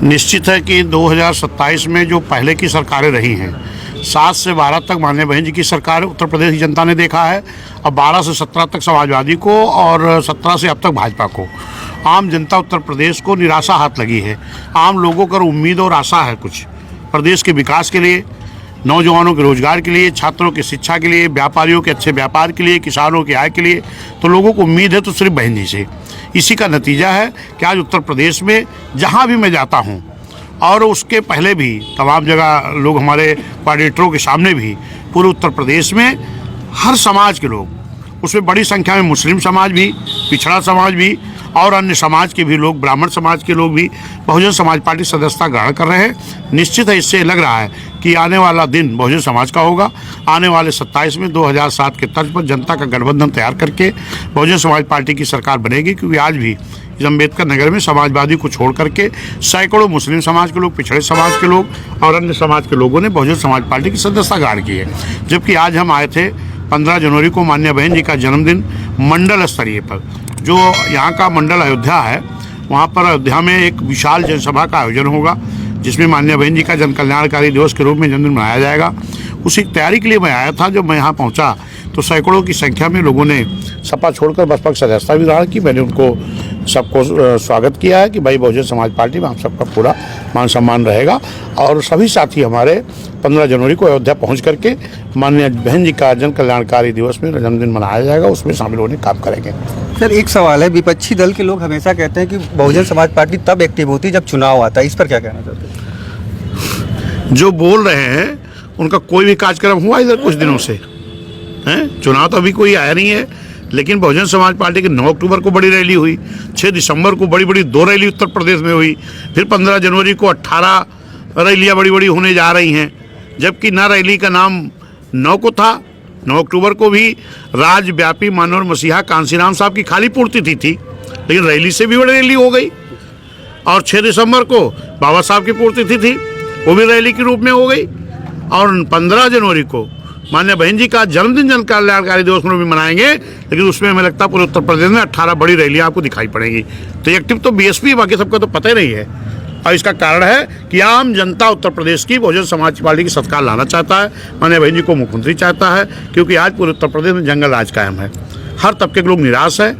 निश्चित है कि 2027 में जो पहले की सरकारें रही हैं, 7 से 12 तक माननीय बहन जी की सरकार उत्तर प्रदेश की जनता ने देखा है। अब 12 से 17 तक समाजवादी को और 17 से अब तक भाजपा को। आम जनता उत्तर प्रदेश को निराशा हाथ लगी है। आम लोगों को उम्मीद और आशा है कुछ प्रदेश के विकास के लिए, नौजवानों के रोजगार के लिए, छात्रों की शिक्षा के लिए, व्यापारियों के अच्छे व्यापार के लिए, किसानों की आय के लिए। तो लोगों को उम्मीद है तो सिर्फ बहन जी से। इसी का नतीजा है कि आज उत्तर प्रदेश में जहां भी मैं जाता हूं और उसके पहले भी तमाम जगह लोग हमारे कोऑर्डिनेटरों के सामने भी पूरे उत्तर प्रदेश में हर समाज के लोग, उसमें बड़ी संख्या में मुस्लिम समाज भी, पिछड़ा समाज भी और अन्य समाज के भी लोग, ब्राह्मण समाज के लोग भी बहुजन समाज पार्टी सदस्यता ग्रहण कर रहे हैं। निश्चित है इससे लग रहा है कि आने वाला दिन बहुजन समाज का होगा। आने वाले 27 में 2007 के तर्ज पर जनता का गठबंधन तैयार करके बहुजन समाज पार्टी की सरकार बनेगी, क्योंकि आज भी अम्बेडकर नगर में समाजवादी को छोड़ करके सैकड़ों मुस्लिम समाज के लोग, पिछड़े समाज के लोग और अन्य समाज के लोगों ने बहुजन समाज पार्टी की सदस्यता ग्रहण की है। जबकि आज हम आए थे 15 जनवरी को माननीय बहन जी का जन्मदिन मंडल स्तरीय पर, जो यहाँ का मंडल अयोध्या है, वहाँ पर अयोध्या में एक विशाल जनसभा का आयोजन होगा, जिसमें माननीय बहन जी का जन कल्याणकारी दिवस के रूप में जन्मदिन मनाया जाएगा। उसी तैयारी के लिए मैं आया था। जब मैं यहाँ पहुँचा तो सैकड़ों की संख्या में लोगों ने सपा छोड़कर बसपा की सदस्यता भी ग्रहण की। मैंने उनको सबको स्वागत किया है कि भाई बहुजन समाज पार्टी में हम सबका पूरा मान सम्मान रहेगा। और सभी साथी हमारे 15 जनवरी को अयोध्या पहुंच करके माननीय बहन जी का जन कल्याणकारी दिवस में जन्मदिन मनाया जाएगा, उसमें शामिल होने काम करेंगे। सर, एक सवाल है, विपक्षी दल के लोग हमेशा कहते हैं कि बहुजन समाज पार्टी तब एक्टिव होती है जब चुनाव आता है, इस पर क्या कहना चाहते हैं? जो बोल रहे हैं उनका कोई भी कार्यक्रम हुआ इधर कुछ दिनों से हैं? चुनाव तो अभी कोई आया नहीं है, लेकिन बहुजन समाज पार्टी की 9 अक्टूबर को बड़ी रैली हुई, 6 दिसंबर को बड़ी बड़ी 2 रैली उत्तर प्रदेश में हुई, फिर 15 जनवरी को 18 रैलियाँ बड़ी बड़ी होने जा रही हैं। जबकि न रैली का नाम 9 को था, 9 अक्टूबर को भी राज्यव्यापी मानव मसीहा कांसीराम साहब की खाली पूर्ति थी, लेकिन रैली से भी बड़ी रैली हो गई। और 6 दिसंबर को बाबा साहब की पूर्ति थी, वो भी रैली के रूप में हो गई। और 15 जनवरी को माननीय बहन जी का जन्मदिन जन कल्याणकारी दिवस में भी मनाएंगे, लेकिन उसमें हमें लगता है पूरे उत्तर प्रदेश में 18 बड़ी रैलियां आपको दिखाई पड़ेंगी। तो एक्टिव तो बीएसपी, बाकी सबका तो पता ही नहीं है। और इसका कारण है कि आम जनता उत्तर प्रदेश की बहुजन समाज पार्टी की सरकार लाना चाहता है, माननीय बहन जी को मुख्यमंत्री चाहता है, क्योंकि आज पूरे उत्तर प्रदेश में जंगल राज कायम है। हर तबके के लोग निराश है।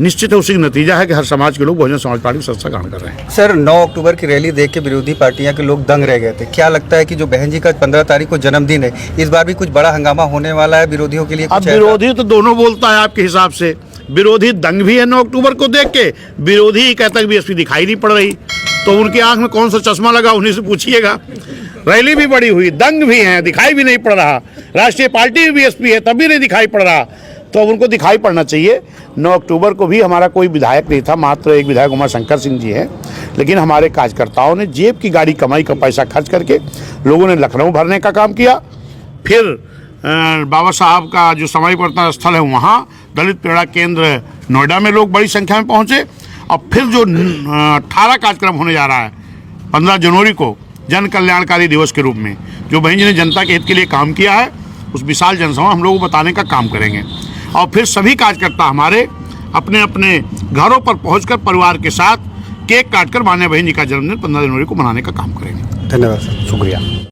निश्चित है उसी का नतीजा है कि हर समाज के लोग बहुजन समाज पार्टी की सदस्यता ग्रहण कर रहे हैं। सर, 9 अक्टूबर की रैली देख के विरोधी पार्टियां के लोग दंग रह गए थे। क्या लगता है कि जो बहन जी का 15 तारीख को जन्मदिन है, इस बार भी कुछ बड़ा हंगामा होने वाला है विरोधियों के लिए? अब विरोधी तो दोनों बोलता है आपके हिसाब से। विरोधी दंग भी है 9 अक्टूबर को देख के, विरोधी ही कहता है कि बीएसपी दिखाई नहीं पड़ रही। तो उनकी आंख में कौन सा चश्मा लगा, उन्हीं से पूछिएगा। रैली भी बड़ी हुई, दंग भी है, दिखाई भी नहीं पड़ रहा। राष्ट्रीय पार्टी भी बीएसपी है, तब भी नहीं दिखाई पड़ रहा। तो अब उनको दिखाई पड़ना चाहिए। 9 अक्टूबर को भी हमारा कोई विधायक नहीं था, मात्र एक विधायक उमा शंकर सिंह जी हैं, लेकिन हमारे कार्यकर्ताओं ने जेब की गाड़ी कमाई का पैसा खर्च करके लोगों ने लखनऊ भरने का काम किया। फिर बाबा साहब का जो समय परिवर्तन स्थल है वहाँ दलित प्रेरणा केंद्र नोएडा में लोग बड़ी संख्या में पहुँचे। और फिर जो 18 कार्यक्रम होने जा रहा है 15 जनवरी को जन कल्याणकारी दिवस के रूप में, जो बहन जी ने जनता के हित के लिए काम किया है, उस विशाल जनसभा हम लोगों को बताने का काम करेंगे। और फिर सभी कार्यकर्ता हमारे अपने अपने घरों पर पहुंचकर परिवार के साथ केक काटकर माननीय बहन जी का जन्मदिन 15 जनवरी को मनाने का काम करेंगे। धन्यवाद सर, शुक्रिया।